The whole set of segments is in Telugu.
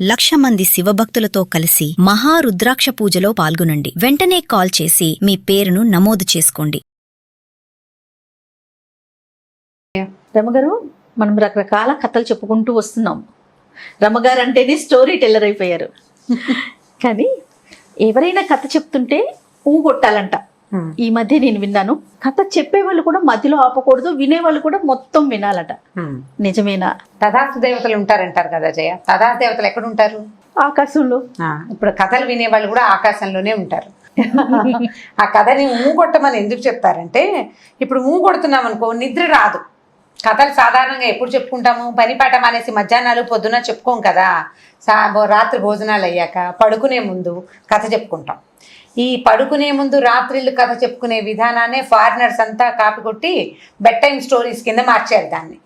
1,00,000 మంది శివభక్తులతో కలిసి మహారుద్రాక్ష పూజలో పాల్గొనండి. వెంటనే కాల్ చేసి మీ పేరును నమోదు చేసుకోండి. రమగారు, మనం రకరకాల కథలు చెప్పుకుంటూ వస్తున్నాం. రమగారు అంటేనే స్టోరీ టెల్లర్ అయిపోయారు. కానీ ఎవరైనా కథ చెప్తుంటే కొట్టాలంట. ఈ మధ్య నేను విన్నాను, కథ చెప్పేవాళ్ళు కూడా మధ్యలో ఆపకూడదు, వినేవాళ్ళు కూడా మొత్తం వినాలట. నిజమేనా? తథాస్తు దేవతలు ఉంటారంటారు కదా జయ. తథాస్తు దేవతలు ఎక్కడ ఉంటారు? ఆకాశంలో. ఇప్పుడు కథలు వినేవాళ్ళు కూడా ఆకాశంలోనే ఉంటారు. ఆ కథని కొట్టమని ఎందుకు చెప్తారంటే, ఇప్పుడు కొడుతున్నాం అనుకో నిద్ర రాదు. కథలు సాధారణంగా ఎప్పుడు చెప్పుకుంటాము? పనిపాట మానేసి మధ్యాహ్నాలు పొద్దున చెప్పుకోం కదా. రాత్రి భోజనాలు అయ్యాక పడుకునే ముందు కథ చెప్పుకుంటాం. ఈ పడుకునే ముందు రాత్రిళ్ళు కథ చెప్పుకునే విధానాన్ని ఫారినర్స్ అంతా కాపీ కొట్టి బెడ్ టైమ్ స్టోరీస్ కింద మార్చారు దాన్ని.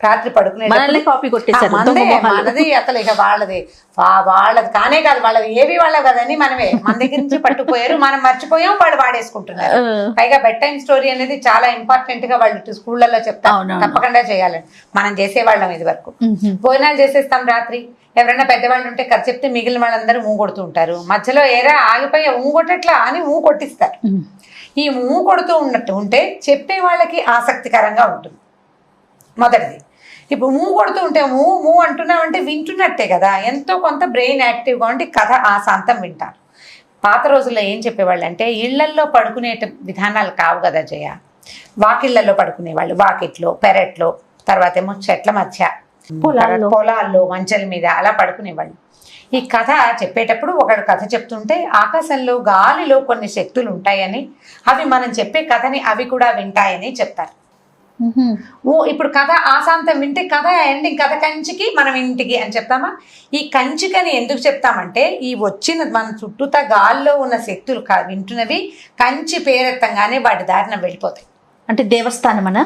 రాత్రి పడుకునే కాపీ కొట్టేశారు. మనది అసలు ఇక వాళ్ళది కానే కాదు, వాళ్ళది ఏవి వాళ్ళ కదని మనమే మన దగ్గర నుంచి పట్టుకుపోయారు, మనం మర్చిపోయాం, వాళ్ళు వాడేసుకుంటున్నారు. పైగా బెడ్ టైమ్ స్టోరీ అనేది చాలా ఇంపార్టెంట్ గా వాళ్ళు స్కూళ్ళల్లో చెప్తారు, తప్పకుండా చేయాలని. మనం చేసేవాళ్ళం ఇది వరకు. భోజనాలు చేసేస్తాం రాత్రి. ఎవరైనా పెద్దవాళ్ళు ఉంటే కథ చెప్తే మిగిలిన వాళ్ళందరూ కొడుతూ ఉంటారు. మధ్యలో ఏరా ఆగిపోయి కొట్టట్లా అని కొట్టిస్తారు. ఈ కొడుతూ ఉన్నట్టు ఉంటే చెప్పే వాళ్ళకి ఆసక్తికరంగా ఉంటుంది. మొదటిది. ఇప్పుడు కొడుతూ ఉంటే అంటున్నామంటే వింటున్నట్టే కదా, ఎంతో కొంత బ్రెయిన్ యాక్టివ్గా ఉండి కథ ఆశాంతం వింటారు. పాత రోజుల్లో ఏం చెప్పేవాళ్ళు అంటే, ఇళ్లల్లో పడుకునే విధానాలు కావు కదా జయ. వాకిళ్లలో పడుకునేవాళ్ళు, వాకిట్లో, పెరట్లో, తర్వాత ఏమో చెట్ల మధ్య, పొలాల్లో మంచల మీద అలా పడుకునేవాళ్ళు. ఈ కథ చెప్పేటప్పుడు ఒకడు కథ చెప్తుంటే ఆకాశంలో గాలిలో కొన్ని శక్తులు ఉంటాయని, అవి మనం చెప్పే కథని అవి కూడా వింటాయని చెప్తారు. ఇప్పుడు కథ ఆశాంతం వింటే కథ ఎండింగ్, కథ కంచికి మనం ఇంటికి అని చెప్తామా? ఈ కంచికని ఎందుకు చెప్తామంటే, ఈ వచ్చిన మన చుట్టూతా గాల్లో ఉన్న శక్తులు వింటున్నవి కంచి పేరెత్తంగానే వాటి దారిన వెళ్ళిపోతాయి. అంటే దేవస్థానం అనా?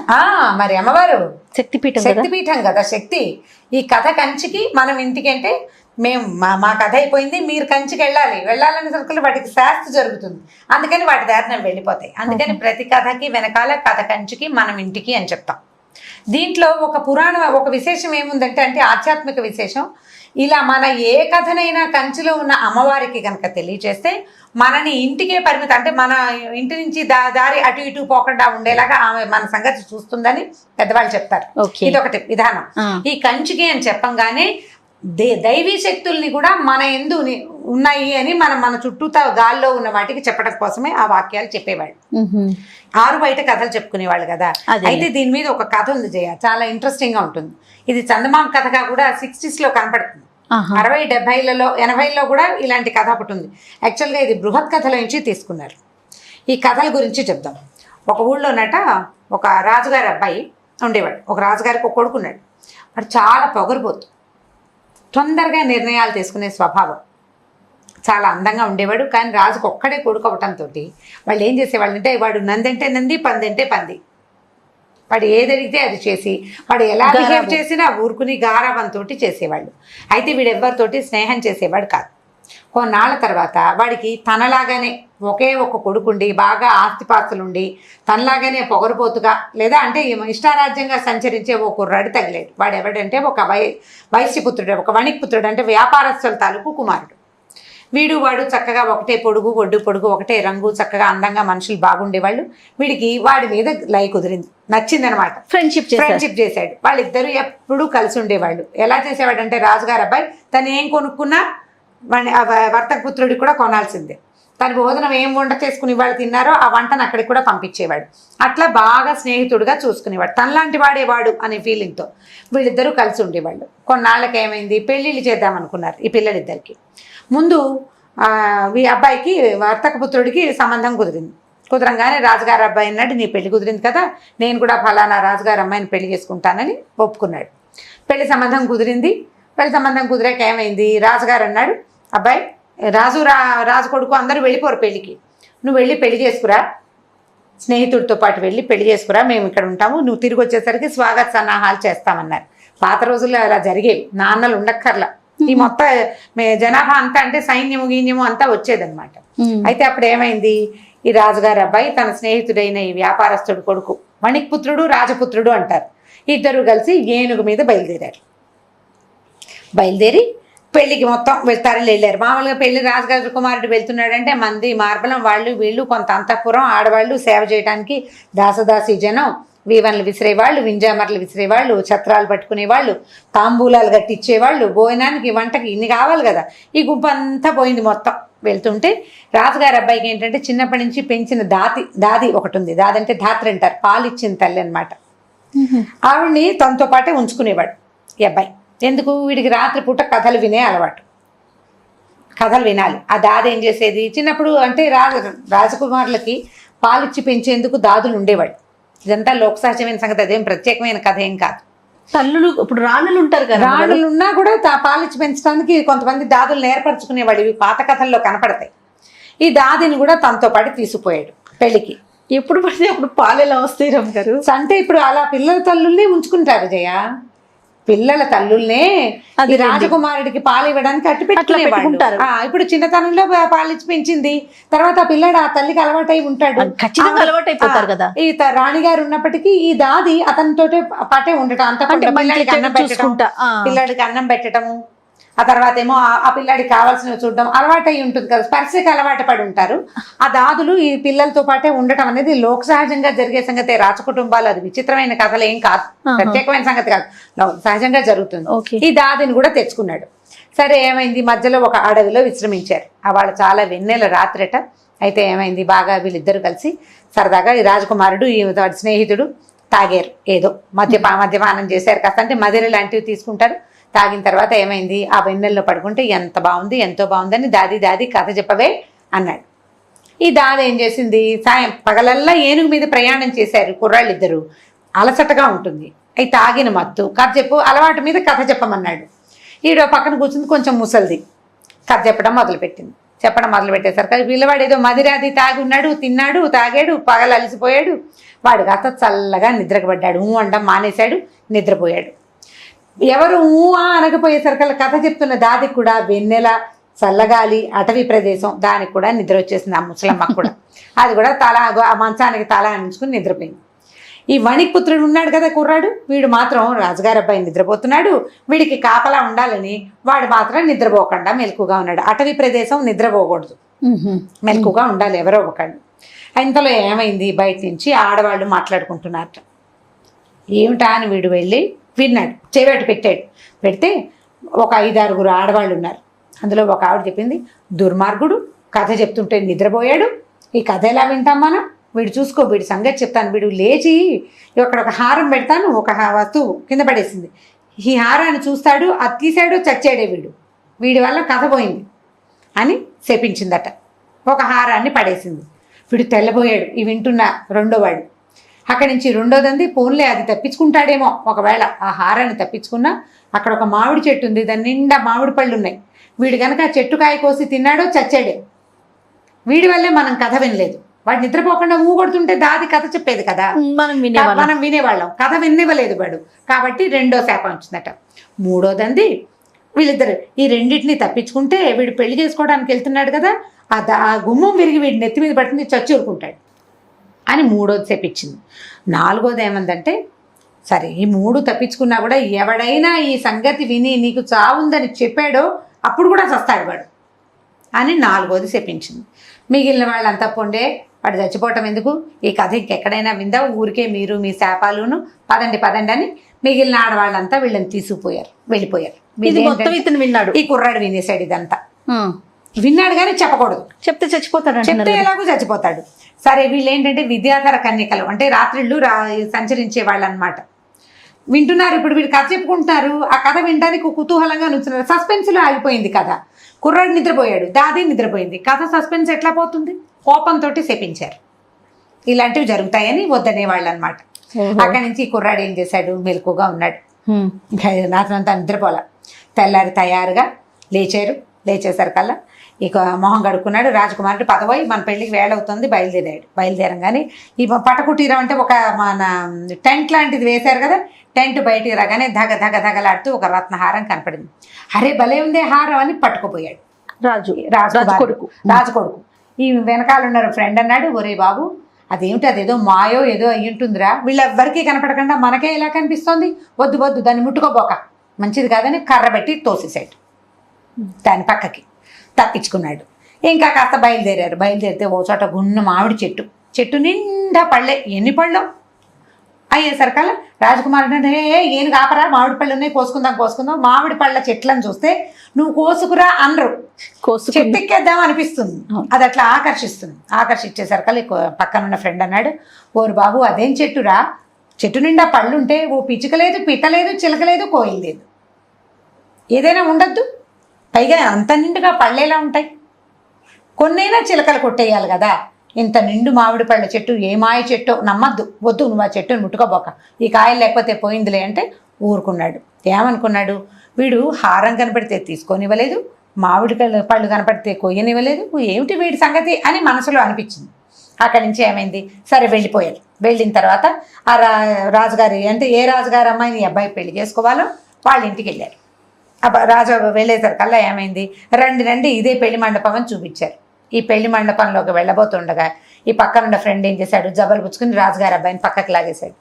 మరి అమ్మవారు శక్తిపీఠం కదా. శక్తి ఈ కథ కంచికి మనం ఇంటికి అంటే, మేము మా కథ అయిపోయింది, మీరు కంచికి వెళ్ళాలని సరుకులు వాటికి శాస్త్ర జరుగుతుంది, అందుకని వాటి దారిన వెళ్ళిపోతాయి. అందుకని ప్రతి కథకి వెనకాల కథ కంచికి మనం ఇంటికి అని చెప్తాం. దీంట్లో ఒక విశేషం ఏముందంటే, ఆధ్యాత్మిక విశేషం. ఇలా మన ఏ కథనైనా కంచిలో ఉన్న అమ్మవారికి కనుక తెలియచేస్తే మనని ఇంటికే పరిమితం, అంటే మన ఇంటి నుంచి దారి అటు ఇటు పోకుండా ఉండేలాగా ఆమె మన సంగతి చూస్తుందని పెద్దవాళ్ళు చెప్తారు. ఇదొకటి విధానం. ఈ కంచికి అని చెప్పంగానే దైవీ శక్తుల్ని కూడా మన ఎందు ఉన్నాయి అని మన చుట్టూతా గాల్లో ఉన్న వాటికి చెప్పడం కోసమే ఆ వాక్యాలు చెప్పేవాళ్ళు. ఆరు బయట కథలు చెప్పుకునేవాళ్ళు కదా. అయితే దీని మీద ఒక కథ ఉంది జయ, చాలా ఇంట్రెస్టింగ్ గా ఉంటుంది. ఇది చందమామ కథగా కూడా 60s లో కనపడుతుంది. 60, 70లలో 80ల్లో కూడా ఇలాంటి కథ ఒకటి ఉంది. యాక్చువల్గా ఇది బృహత్ కథల నుంచి తీసుకున్నారు. ఈ కథల గురించి చెప్దాం. ఒక ఊళ్ళోనట ఒక రాజుగారి అబ్బాయి ఉండేవాడు. ఒక రాజుగారికి ఒక కొడుకున్నాడు. వాడు చాలా పొగరుబోతు, తొందరగా నిర్ణయాలు తీసుకునే స్వభావం, చాలా అందంగా ఉండేవాడు. కానీ రాజుకు ఒక్కడే కొడుకు అవటంతో వాళ్ళు ఏం చేసేవాళ్ళు అంటే, వాడు నందంటే నంది, పందంటే పంది, వాడు ఏది అడిగితే అది చేసి, వాడు ఎలా బిహేవ్ చేసినా ఊరుకుని గారాబంతో చేసేవాళ్ళు. అయితే వీడు ఎవరితోటి స్నేహం చేసేవాడు కాదు. కొన్నాళ్ళ తర్వాత వాడికి తనలాగానే ఒకే ఒక కొడుకుండి, బాగా ఆస్తిపాస్తులుండి, తనలాగానే పొగరుపోతుగా లేదా అంటే ఇష్టారాజ్యంగా సంచరించే ఓ కుర్రాడు తగిలేడు. వాడు ఎవడంటే ఒక వైశ్యపుత్రుడు, ఒక వణిక్పుత్రుడు, అంటే వ్యాపారస్తుల తాలూకు కుమారుడు. వాడు చక్కగా ఒకటే పొడుగు, ఒడ్డు పొడుగు, ఒకటే రంగు, చక్కగా అందంగా మనుషులు బాగుండేవాళ్ళు. వీడికి వాడి మీద లై కుదిరింది, నచ్చిందనమాట. ఫ్రెండ్షిప్ చేశాడు. వాళ్ళిద్దరూ ఎప్పుడూ కలిసి ఉండేవాళ్ళు. ఎలా చేసేవాడు అంటే, రాజుగారు అబ్బాయి తను ఏం కొనుక్కున్నా వర్తక పుత్రుడికి కూడా కొనాల్సిందే. తన భోజనం ఏం వంట చేసుకుని వాళ్ళు తిన్నారో ఆ వంటను అక్కడికి కూడా పంపించేవాడు. అట్లా బాగా స్నేహితుడిగా చూసుకునేవాడు. తనలాంటి వాడేవాడు అనే ఫీలింగ్తో వీళ్ళిద్దరూ కలిసి ఉండేవాళ్ళు. కొన్నాళ్ళకి ఏమైంది, పెళ్ళిళ్ళు చేద్దామనుకున్నారు ఈ పిల్లలిద్దరికి. ముందు ఈ అబ్బాయికి వర్తక పుత్రుడికి సంబంధం కుదరంగానే రాజుగారి అబ్బాయి అన్నాడు, నీ పెళ్లి కుదిరింది కదా, నేను కూడా ఫలానా రాజుగారి అమ్మాయిని పెళ్లి చేసుకుంటానని ఒప్పుకున్నాడు. పెళ్లి సంబంధం కుదిరింది. పెళ్లి సంబంధం కుదిరాక ఏమైంది, రాజుగారు అన్నాడు, అబ్బాయి రాజు కొడుకు అందరూ వెళ్ళిపోరు పెళ్ళికి, నువ్వు వెళ్ళి పెళ్లి చేసుకురా, స్నేహితుడితో పాటు వెళ్ళి పెళ్లి చేసుకురా, మేము ఇక్కడ ఉంటాము, నువ్వు తిరిగి వచ్చేసరికి స్వాగత సన్నాహాలు చేస్తామన్నారు. పాత రోజుల్లో అలా జరిగేవి, నాన్నలు ఉండక్కర్లా. ఈ మొత్తం జనాభా అంతా అంటే సైన్యము గీన్యము అంతా వచ్చేదన్నమాట. అయితే అప్పుడు ఏమైంది, ఈ రాజుగారి అబ్బాయి తన స్నేహితుడైన ఈ వ్యాపారస్తుడు కొడుకు, వణిక్పుత్రుడు రాజపుత్రుడు అంటారు, ఇద్దరు కలిసి ఏనుగు మీద బయలుదేరి పెళ్లికి మొత్తం తరలి వెళ్ళారు. మామూలుగా పెళ్లి రాజుగారి కుమారుడు వెళ్తున్నాడంటే మంది మార్బలం వాళ్ళు వీళ్ళు కొంత అంతఃపురం ఆడవాళ్ళు సేవ చేయడానికి దాసదాసి జనం, వీవన్లు విసిరేవాళ్ళు, వింజామర్లు విసిరేవాళ్ళు, ఛత్రాలు పట్టుకునేవాళ్ళు, తాంబూలాలు కట్టించేవాళ్ళు, భోజనానికి వంటకి ఇన్ని కావాలి కదా. ఈ గుంపు అంతా పోయింది మొత్తం. వెళ్తుంటే రాజుగారి అబ్బాయికి ఏంటంటే చిన్నప్పటి నుంచి పెంచిన దాది ఒకటి ఉంది. దాది అంటే ధాత్రి అంటారు, పాలు ఇచ్చిన తల్లి అనమాట. ఆవిడ్ని తనతో పాటే ఉంచుకునేవాడు ఈ అబ్బాయి. ఎందుకు? వీడికి రాత్రిపూట కథలు వినే అలవాటు, కథలు వినాలి. ఆ దాది ఏం చేసేది, చిన్నప్పుడు అంటే రాజకుమారులకి పాలిచ్చి పెంచేందుకు దాదులు ఉండేవాడు. ఇదంతా లోక సహజమైన సంగతి, అదేం ప్రత్యేకమైన కథ ఏం కాదు. తల్లులు ఇప్పుడు రాణులు ఉంటారు కదా, రాణులు ఉన్నా కూడా పాలిచ్చి పెంచడానికి కొంతమంది దాదులు నేర్పరచుకునేవాడు. ఇవి పాత కథల్లో కనపడతాయి. ఈ దాదిని కూడా తనతో పాటు తీసుకుపోయాడు పెళ్లికి. ఎప్పుడు పడితే అప్పుడు పాలు ఎలా వస్తాయి రమ్మగారు? అంటే ఇప్పుడు అలా పిల్లల తల్లుల్ని ఉంచుకుంటారు జయ. పిల్లల తల్లుల్నే అది రాజకుమారుడికి పాలు ఇవ్వడానికి అట్టు పెట్టుకుంటారు. ఇప్పుడు చిన్నతనంలో పాలిచ్చి పెంచింది, తర్వాత ఆ పిల్లడు ఆ తల్లికి అలవాటై ఉంటాడు, ఖచ్చితంగా అలవాటు అయిపోతారు కదా. ఈ రాణిగారు ఉన్నప్పటికీ ఈ దాది అతనితోటే పాటే ఉండటం, అంత పిల్లడికి అన్నం పెట్టడం, పిల్లడికి అన్నం పెట్టడము, ఆ తర్వాత ఏమో ఆ పిల్లాడికి కావాల్సినవి చూడడం అలవాటు అయి ఉంటుంది కదా, స్పర్శకి అలవాటు పడి ఉంటారు. ఆ దాదులు ఈ పిల్లలతో పాటే ఉండటం అనేది లోక సహజంగా జరిగే సంగతే. రాజకుటుంబాలు అది విచిత్రమైన కథలు ఏం కాదు, ప్రత్యేకమైన సంగతి కాదు, సహజంగా జరుగుతుంది. ఈ దాదిని కూడా తెచ్చుకున్నాడు. సరే ఏమైంది, మధ్యలో ఒక అడవిలో విశ్రమించారు. వాళ్ళు చాలా వెన్నెల రాత్రిట. అయితే ఏమైంది, బాగా వీళ్ళిద్దరు కలిసి సరదాగా ఈ రాజకుమారుడు ఈ స్నేహితుడు తాగారు, ఏదో మద్యపానం చేశారు. కాస్త అంటే మదిర లాంటివి తీసుకుంటారు. తాగిన తర్వాత ఏమైంది, ఆ వెన్నెల్లో పడుకుంటే ఎంత బాగుంది, ఎంతో బాగుందని దాది కథ చెప్పవే అన్నాడు. ఈ దాది ఏం చేసింది, పగలల్లా ఏనుగు మీద ప్రయాణం చేశారు కుర్రాళ్ళిద్దరు, అలసటగా ఉంటుంది. అవి తాగిన మత్తు, కథ చెప్పు అలవాటు మీద కథ చెప్పమన్నాడు. ఈడో పక్కన కూర్చుంది కొంచెం ముసలిది, కథ చెప్పడం మొదలుపెట్టేసరికి పిల్లవాడు ఏదో మదిరాది తాగి ఉన్నాడు, తిన్నాడు, తాగాడు, పగలు అలసిపోయాడు. వాడు కాస్త చల్లగా నిద్రకు పడ్డాడు, అండం మానేశాడు, నిద్రపోయాడు. ఎవరు అనకపోయేసరికల్లా కథ చెప్తున్న దాదికి కూడా వెన్నెల, చల్లగాలి, అటవీ ప్రదేశం, దానికి కూడా నిద్ర వచ్చేసింది. ఆ ముసలమ్మకు కూడా అది కూడా ఆ మంచానికి తల అంచుకుని నిద్రపోయింది. ఈ వణిక్పుత్రుడు ఉన్నాడు కదా కుర్రాడు, వీడు మాత్రం రాజుగారి అబ్బాయి నిద్రపోతున్నాడు, వీడికి కాపలా ఉండాలని వాడు మాత్రం నిద్రపోకుండా మెలకుగా ఉన్నాడు. అటవీ ప్రదేశం, నిద్రపోకూడదు, మెలకుగా ఉండాలి ఎవరో ఒకళ్ళు. ఇంతలో ఏమైంది, బయట నుంచి ఆడవాళ్ళు మాట్లాడుకుంటున్నారట. ఏమిటా అని వీడు వెళ్ళి విన్నాడు, చెవిటి పెడితే ఒక 5-6 ఆడవాళ్ళు ఉన్నారు. అందులో ఒక ఆవిడ చెప్పింది, దుర్మార్గుడు కథ చెప్తుంటే నిద్రపోయాడు, ఈ కథ ఎలా వింటాం మనం, వీడు చూసుకో, వీడి సంగతి చెప్తాను. వీడు లేచి ఇక్కడ ఒక హారం పెడతాను, ఒక వస్తువు కింద పడేసింది, ఈ హారాన్ని చూస్తాడు, అది తీసాడు, చచ్చాడే వీడి వల్ల కథ పోయింది అని శపించిందట. ఒక హారాన్ని పడేసింది. వీడు తెల్లబోయాడు. ఈ వింటున్న రెండోవాడు అక్కడి నుంచి రెండోదంది, పోన్లే అది తప్పించుకుంటాడేమో, ఒకవేళ ఆ హారాన్ని తప్పించుకున్నా అక్కడ ఒక మామిడి చెట్టు ఉంది, దాని నిండా మామిడి పళ్ళు ఉన్నాయి, వీడు కనుక ఆ చెట్టు కాయ కోసి తిన్నాడో చచ్చాడే, వీడి వల్లే మనం కథ వినలేదు. వాడు నిద్రపోకుండా కొడుతుంటే దాది కథ చెప్పేది కదా, మనం వినేవాళ్ళం, కథ వినివ్వలేదు వాడు, కాబట్టి రెండో శాపం వచ్చిందట. మూడోదంది, వీళ్ళిద్దరు ఈ రెండింటిని తప్పించుకుంటే వీడు పెళ్లి చేసుకోవడానికి వెళ్తున్నాడు కదా, ఆ గుమ్మం విరిగి వీడి నెత్తి మీద పడుతుంది, చచ్చి ఊరుకుంటాడు అని మూడోది చెప్పించింది. నాలుగోది ఏమందంటే, సరే ఈ 3 తప్పించుకున్నా కూడా ఎవడైనా ఈ సంగతి విని నీకు చావుందని చెప్పాడో అప్పుడు కూడా చస్తాడు వాడు అని 4వది చెప్పించింది. మిగిలిన వాళ్ళంతా పొండే, వాడు చచ్చిపోవటం ఎందుకు, ఈ కథ ఇంకెక్కడైనా విందా, ఊరికే మీరు మీ శాపాలును, పదండి అని మిగిలిన ఆడవాళ్ళంతా వీళ్ళని వెళ్ళిపోయారు. ఈ కుర్రాడు వినేశాడు ఇదంతా. విన్నాడు కానీ చెప్పకూడదు, చెప్తే చచ్చిపోతాడు, చెప్తే ఎలాగో చచ్చిపోతాడు. సరే వీళ్ళు ఏంటంటే విద్యాధర కన్యకలు, అంటే రాత్రిళ్ళు సంచరించే వాళ్ళు అనమాట. వింటున్నారు, ఇప్పుడు వీళ్ళు కథ చెప్పుకుంటున్నారు, ఆ కథ వినడానికి కుతూహలంగా నుంచున్నారు. సస్పెన్స్లో ఆగిపోయింది కథ. కుర్రాడు నిద్రపోయాడు, దాది నిద్రపోయింది, కథ సస్పెన్స్ ఎట్లా పోతుంది? కోపంతో శపించారు. ఇలాంటివి జరుగుతాయని వద్దనే వాళ్ళు అనమాట. అక్కడి నుంచి ఈ కుర్రాడు ఏం చేశాడు, మెలకుగా ఉన్నాడు, రాత్రంతా నిద్రపోలే. తెల్లారి తయారుగా లేచేసరికల్లా ఇక మొహం కడుక్కున్నాడు. రాజకుమారుడు పదవై మన పెళ్ళికి వేళ అవుతుంది, బయలుదేరంగానే ఈ పటకుటీరం అంటే ఒక మన టెంట్ లాంటిది వేశారు కదా, టెంట్ బయటికి రాగానే ధగలాడుతూ ఒక రత్నహారం కనపడింది. అరే భలే ఉందే హారం అని పట్టుకుపోయాడు రాజు కొడుకు. ఈ వెనకాల ఉన్నారు ఫ్రెండ్ అన్నాడు, ఒరే బాబు అదేమిటి, అదేదో మాయో ఏదో అయ్యుంటుందిరా, వీళ్ళెవ్వరికీ కనపడకుండా మనకే ఇలా కనిపిస్తోంది, వద్దు దాన్ని ముట్టుకోబోక, మంచిది కాదని కర్ర పెట్టి తోసేసాడు. దాని పక్కకి తప్పించుకున్నాడు. ఇంకా కాస్త బయలుదేరితే ఓ చోట గున్న మామిడి చెట్టు నిండా పళ్ళే. ఎన్ని పళ్ళు అయ్యేసరికల్లా రాజకుమారుడు అంటే ఏం కాపరా, మామిడి పళ్ళు ఉన్నాయి, కోసుకుందాం. మామిడి పళ్ళ చెట్లను చూస్తే నువ్వు కోసుకురా అనరు, చెట్టు ఎక్కేద్దాం అనిపిస్తుంది. అది అట్లా ఆకర్షించేసరికల్లా పక్కనున్న ఫ్రెండ్ అన్నాడు, ఓరు బాబు అదేం చెట్టురా, చెట్టు నిండా పళ్ళుంటే ఓ పిచ్చుక లేదు, పిట్ట లేదు, చిలక లేదు, కోయిల్ లేదు, ఏదైనా ఉండద్దు, పైగా అంత నిండుగా పళ్ళేలా ఉంటాయి, కొన్నైనా చిలకలు కొట్టేయాలి కదా, ఇంత నిండు మామిడి పళ్ళ చెట్టు ఏ మాయ చెట్టు, నమ్మద్దు, వద్దు, నువ్వు ఆ చెట్టును ముట్టుకోబోక, ఈ కాయలు లేకపోతే పోయిందిలే అంటే ఊరుకున్నాడు. ఏమనుకున్నాడు, వీడు హారం కనపడితే తీసుకొనివ్వలేదు, మామిడి పళ్ళు కనపడితే కొయ్యనివ్వలేదు, ఏమిటి వీడి సంగతి అని మనసులో అనిపించింది. అక్కడి నుంచి ఏమైంది, సరే వెళ్ళిపోయారు. వెళ్ళిన తర్వాత ఆ రాజుగారి అంటే ఏ రాజుగారి అమ్మాయిని అబ్బాయి పెళ్లి చేసుకోవాలో వాళ్ళ ఇంటికి వెళ్ళారు. రాజు వెళ్ళేసరికల్లా ఏమైంది, రండి ఇదే పెళ్లి మండపం అని చూపించారు. ఈ పెళ్లి మండపంలోకి వెళ్ళబోతుండగా ఈ పక్కనున్న ఫ్రెండ్ ఏం చేశాడు, జబలు పుచ్చుకుని రాజుగారి అబ్బాయిని పక్కకి లాగేశాడు.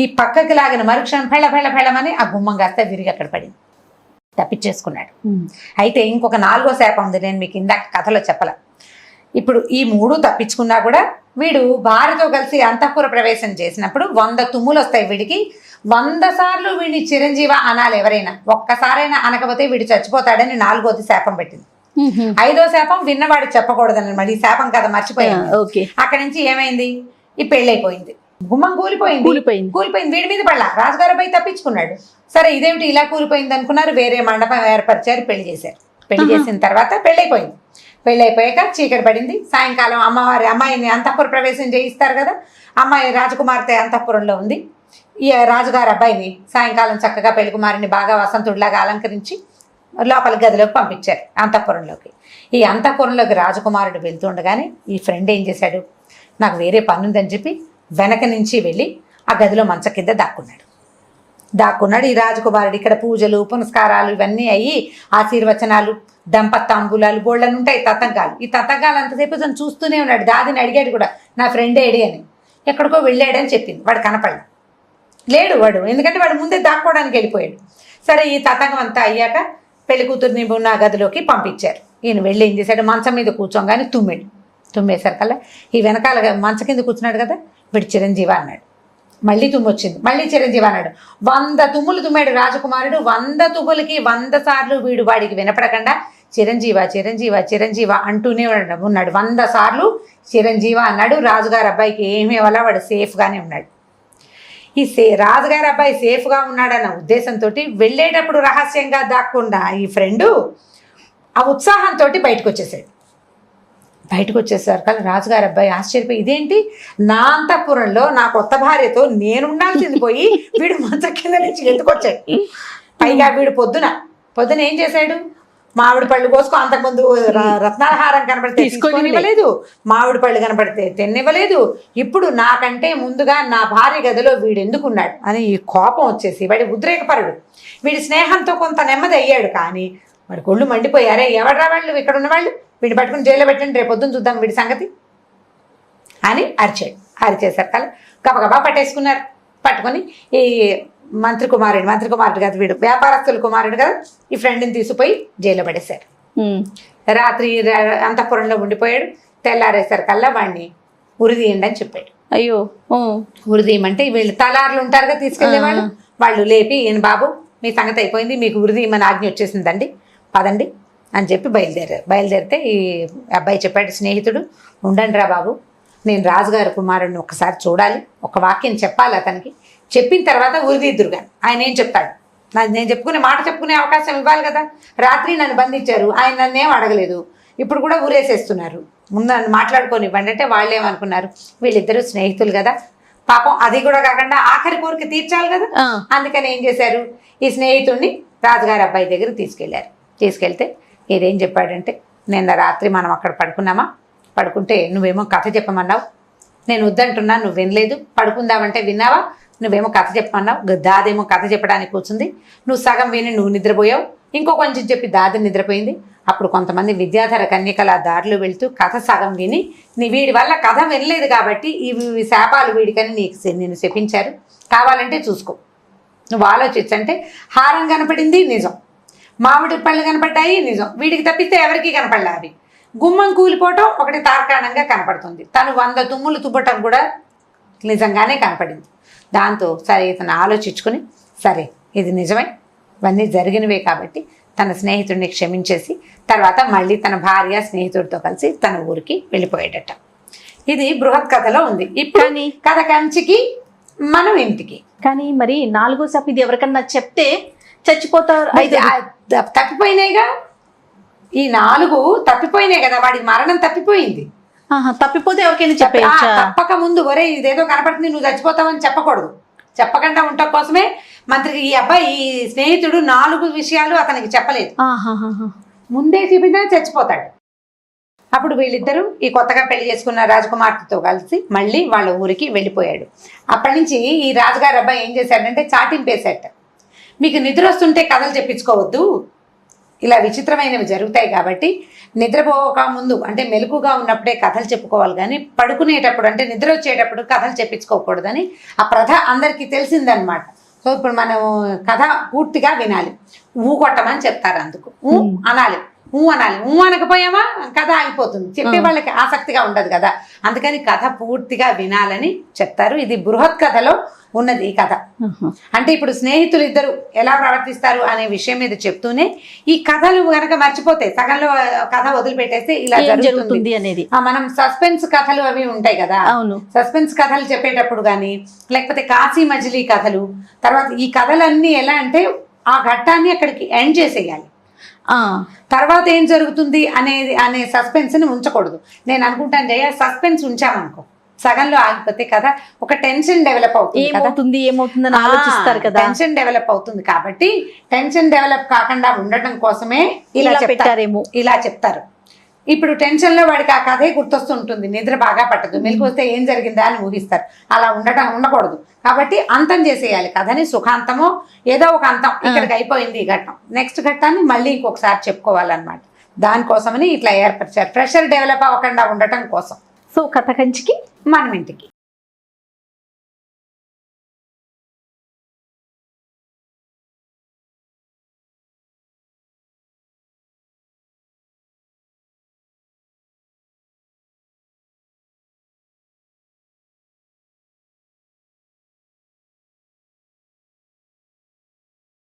ఈ పక్కకి లాగిన మరుక్షణం ఫెళ్ళమని ఆ గుమ్మం కాస్త విరిగి అక్కడ పడింది, తప్పించేసుకున్నాడు. అయితే ఇంకొక 4వ శాపం ఉంది, నేను మీకు ఇందాక కథలో చెప్పల. ఇప్పుడు ఈ 3 తప్పించుకున్నా కూడా వీడు భార్యతో కలిసి అంతఃపుర ప్రవేశం చేసినప్పుడు 100 తుమ్ములు వస్తాయి వీడికి. 100 సార్లు వీడిని చిరంజీవ అనాలి ఎవరైనా, ఒక్కసారైనా అనకపోతే వీడు చచ్చిపోతాడని 4వది శాపం పెట్టింది. 5వ శాపం విన్నవాడు చెప్పకూడదన్నమాట. ఈ శాపం కదా మర్చిపోయింది. అక్కడి నుంచి ఏమైంది, ఈ పెళ్ళైపోయింది, గుమ్మం కూలిపోయింది, వీడి మీద పడలా, రాజుగారి అబ్బాయి తప్పించుకున్నాడు. సరే ఇదేమిటి ఇలా కూలిపోయింది అనుకున్నారు, వేరే మండపం ఏర్పరిచారు, పెళ్లి చేశారు. పెళ్లి చేసిన తర్వాత పెళ్ళైపోయాక చీకటి పడింది. సాయంకాలం అమ్మాయిని అంతఃపుర ప్రవేశం చేయిస్తారు కదా, అమ్మాయి రాజకుమార్తె అంతఃపురంలో ఉంది. ఈ రాజుగారి అబ్బాయిని సాయంకాలం చక్కగా పెళ్లికుమారిని బాగా వసంతుడిలాగా అలంకరించి లోపల గదిలోకి పంపించారు, అంతఃపురంలోకి. ఈ అంతఃపురంలోకి రాజకుమారుడు వెళ్తుండగానే ఈ ఫ్రెండ్ ఏం చేశాడు, నాకు వేరే పని ఉందని చెప్పి వెనక నుంచి వెళ్ళి ఆ గదిలో మంచం కింద దాక్కున్నాడు. ఈ రాజకుమారుడు ఇక్కడ పూజలు పునస్కారాలు ఇవన్నీ అయ్యి ఆశీర్వచనాలు దంపతాంబులాలు బోళ్ళని ఉంటాయి, తతంగాలు. ఈ తతంగాలు అంతసేపు తను చూస్తూనే ఉన్నాడు. దాదిని అడిగాడు కూడా, నా ఫ్రెండ్ ఏడి అని. ఎక్కడికో వెళ్ళాడని చెప్పింది, వాడు లేడు వాడు, ఎందుకంటే వాడు ముందే దాక్కోవడానికి వెళ్ళిపోయాడు. సరే ఈ తతంగం అంతా అయ్యాక పెళ్లి కూతుర్ని ఉన్న గదిలోకి పంపించారు. ఈయన వెళ్ళి ఏం చేశాడు, మంచం మీద కూర్చోగానే తుమ్మేసరికల్లా ఈ వెనకాల మంచం కింద కూర్చున్నాడు కదా, వీడు చిరంజీవ అన్నాడు. మళ్ళీ తుమ్మొచ్చింది, మళ్ళీ చిరంజీవి అన్నాడు. 100 తుమ్ములు తుమ్మాడు రాజకుమారుడు. 100 తుమ్ములకి 100 సార్లు వీడు వాడికి వినపడకుండా చిరంజీవ అంటూనే ఉన్నాడు. 100 సార్లు చిరంజీవ అన్నాడు. రాజుగారి అబ్బాయికి ఏమీ వల్ల వాడు సేఫ్గానే ఉన్నాడు. ఈ రాజుగారి అబ్బాయి సేఫ్గా ఉన్నాడన్న ఉద్దేశంతో వెళ్ళేటప్పుడు రహస్యంగా దాక్కున్న ఈ ఫ్రెండు ఆ ఉత్సాహంతో బయటకు వచ్చేసారు కానీ రాజుగారి అబ్బాయి ఆశ్చర్యపోయి, ఇదేంటి నా అంతఃపురంలో నా కొత్త భార్యతో నేను ఉండాల్సింది పోయి వీడు మంచం కింద నుంచి ఎందుకొచ్చాడు. పైగా వీడు పొద్దున ఏం చేశాడు, మామిడి పళ్ళు కోసుకో, అంతకుముందు రత్నాహారం కనపడితే తీసుకొనివ్వలేదు, మామిడి పళ్ళు కనపడితే తిన్నివ్వలేదు, ఇప్పుడు నాకంటే ముందుగా నా భార్య గదిలో వీడు ఎందుకున్నాడు అని ఈ కోపం వచ్చేసి వాడి ఉద్రేకపరుడు. వీడి స్నేహంతో కొంత నెమ్మది అయ్యాడు కానీ వాడి కొళ్ళు మండిపోయారే, ఎవడ్రా వాళ్ళు, ఇక్కడ ఉన్నవాళ్ళు, వీడు పట్టుకుని జైల్లో పెట్టండి, రేపు పొద్దున్న చూద్దాం వీడి సంగతి అని అరిచేసరికల్లా గబగబా పట్టుకొని ఈ మంత్రి కుమారుడు కదా వీడు, వ్యాపారస్తుల కుమారుడు కదా, ఈ ఫ్రెండ్ని తీసుకుపోయి జైల్లో పడేశారు. రాత్రి అంతఃపురంలో ఉండిపోయాడు. తెల్లారేసరికల్లా వాడిని ఉరిదీయండి అని చెప్పాడు. అయ్యో, ఉరిదీయమంటే వీళ్ళు తలార్లు ఉంటారు కదా తీసుకెళ్లేవాళ్ళు, వాళ్ళు లేపి, ఈయన బాబు మీ సంగతి అయిపోయింది, మీకు ఉరిదీయమని ఆజ్ఞ వచ్చేసిందండి, పదండి అని చెప్పి బయలుదేరితే ఈ అబ్బాయి చెప్పాడు, స్నేహితుడు ఉండండి రా బాబు, నేను రాజుగారి కుమారుడిని ఒకసారి చూడాలి, ఒక వాక్యం చెప్పాలి అతనికి, చెప్పిన తర్వాత ఉరిదిద్దురుగా ఆయన ఏం చెప్తాడు, నేను చెప్పుకునే అవకాశం ఇవ్వాలి కదా. రాత్రి నన్ను బంధించారు, ఆయన నన్ను ఏం అడగలేదు, ఇప్పుడు కూడా ఊరేసేస్తున్నారు, ముందు నన్ను మాట్లాడుకొని ఇవ్వండి అంటే వాళ్ళు ఏమనుకున్నారు, వీళ్ళిద్దరూ స్నేహితులు కదా, పాపం అది కూడా కాకుండా ఆఖరి కోరిక తీర్చాలి కదా, అందుకని ఏం చేశారు, ఈ స్నేహితుడిని రాజుగారి అబ్బాయి దగ్గర తీసుకెళ్తే ఇదేం చెప్పాడంటే, నిన్న రాత్రి మనం అక్కడ పడుకుంటే నువ్వేమో కథ చెప్పమన్నావు, నేను వద్దంటున్నా, నువ్వు వినలేదు, పడుకుందామంటే విన్నావా, నువ్వేమో కథ చెప్పమన్నావు, దాదేమో కథ చెప్పడానికి కూర్చుంది, నువ్వు సగం విని నువ్వు నిద్రపోయావు, ఇంకో కొంచెం చెప్పి దాది నిద్రపోయింది, అప్పుడు కొంతమంది విద్యాధర కన్యకల దారిలో వెళ్తూ కథ సగం విని వీడి వల్ల కథ వినలేదు కాబట్టి ఈ శాపాలు వీడికని నేను శపించారు, కావాలంటే చూసుకో, నువ్వు ఆలోచించంటే హారం కనపడింది నిజం, మామిడి పళ్ళు కనపడ్డాయి నిజం, వీడికి తప్పిస్తే ఎవరికి కనపడలే అవి. గుమ్మం కూలిపోవటం ఒకటి తార్కాణంగా కనపడుతుంది, తను 100 తుమ్ములు తుబ్బటం కూడా నిజంగానే కనపడింది. దాంతో సరే ఇతను ఆలోచించుకుని, సరే ఇది నిజమే, ఇవన్నీ జరిగినవే కాబట్టి తన స్నేహితుడిని క్షమించేసి తర్వాత మళ్ళీ తన భార్య స్నేహితుడితో కలిసి తన ఊరికి వెళ్ళిపోయాడట. ఇది బృహత్ కథలో ఉంది. ఇప్పుడు కథ కంచికి, మనం ఇంటికి. కానీ మరి 4వ శాపం ఇది ఎవరికన్నా చెప్తే చచ్చిపోతారు. తప్పిపోయినాయిగా, ఈ 4 తప్పిపోయినాయి కదా, వాడి మరణం తప్పిపోయింది. తప్పిపోతే ఎవరికైనా చెప్పేయచ్చా? తప్పక ముందు ఒరే ఇదేదో కనపడుతుంది నువ్వు చచ్చిపోతావని చెప్పకూడదు. చెప్పకుండా ఉండటం కోసమే మంత్రికి ఈ అబ్బాయి, ఈ స్నేహితుడు 4 విషయాలు అతనికి చెప్పలేదు, ముందే చెప్పినా చచ్చిపోతాడు. అప్పుడు వీళ్ళిద్దరూ ఈ కొత్తగా పెళ్లి చేసుకున్న రాజకుమార్తెతో కలిసి మళ్ళీ వాళ్ళ ఊరికి వెళ్ళిపోయాడు. అప్పటి నుంచి ఈ రాజుగారు అబ్బాయి ఏం చేశాడంటే చాటింపేశాట, మీకు నిద్ర వస్తుంటే కథలు చెప్పించుకోవద్దు, ఇలా విచిత్రమైనవి జరుగుతాయి కాబట్టి నిద్రపోక ముందు అంటే మెలకుగా ఉన్నప్పుడే కథలు చెప్పుకోవాలి, కానీ పడుకునేటప్పుడు అంటే నిద్ర వచ్చేటప్పుడు కథలు చెప్పించుకోకూడదని ఆ ప్రథ అందరికీ తెలిసిందనమాట. సో ఇప్పుడు మనం కథ పూర్తిగా వినాలి, కొట్టమని చెప్తారు, అందుకు అనాలి, అనాలి. అనకపోయామా కథ ఆగిపోతుంది, చెప్పే వాళ్ళకి ఆసక్తిగా ఉండదు కదా, అందుకని కథ పూర్తిగా వినాలని చెప్తారు. ఇది బృహత్ కథలో ఉన్నది ఈ కథ. అంటే ఇప్పుడు స్నేహితులు ఇద్దరు ఎలా ప్రవర్తిస్తారు అనే విషయం మీద చెప్తూనే ఈ కథలు కనుక మర్చిపోతే సగంలో కథ వదిలిపెట్టేస్తే ఇలా జరుగుతుంది అనేది. మనం సస్పెన్స్ కథలు అవి ఉంటాయి కదా, సస్పెన్స్ కథలు చెప్పేటప్పుడు కానీ లేకపోతే కాశీ మజిలీ కథలు, తర్వాత ఈ కథలన్నీ ఎలా అంటే ఆ ఘట్టాన్ని అక్కడికి ఎండ్ చేసేయాలి, తర్వాత ఏం జరుగుతుంది అనే సస్పెన్స్ ని ఉంచకూడదు. నేను అనుకుంటాను జయ, సస్పెన్స్ ఉంచామనుకో సగంలో ఆగిపోతే కదా ఒక టెన్షన్ డెవలప్ అవుతుంది, ఏమవుతుందని ఆలోచిస్తారు కదా, టెన్షన్ డెవలప్ అవుతుంది. కాబట్టి టెన్షన్ డెవలప్ కాకుండా ఉండటం కోసమే ఇలా చెప్తారేమో, ఇలా చెప్తారు. ఇప్పుడు టెన్షన్ లో వాడికి ఆ కథే గుర్తొస్తుంటుంది, నిద్ర బాగా పట్టదు, మెలకు వస్తే ఏం జరిగిందా అని ఊహిస్తారు, అలా ఉండకూడదు. కాబట్టి అంతం చేసేయాలి కథని, సుఖాంతమో ఏదో ఒక అంతం, ఇక్కడికి అయిపోయింది ఈ ఘట్టం, నెక్స్ట్ ఘట్టాన్ని మళ్ళీ ఇంకొకసారి చెప్పుకోవాలన్నమాట. దానికోసమని ఇట్లా ఏర్పరిచారు, ప్రెషర్ డెవలప్ అవ్వకుండా ఉండటం కోసం. సో కథ కంచికి, మనం ఇంటికి.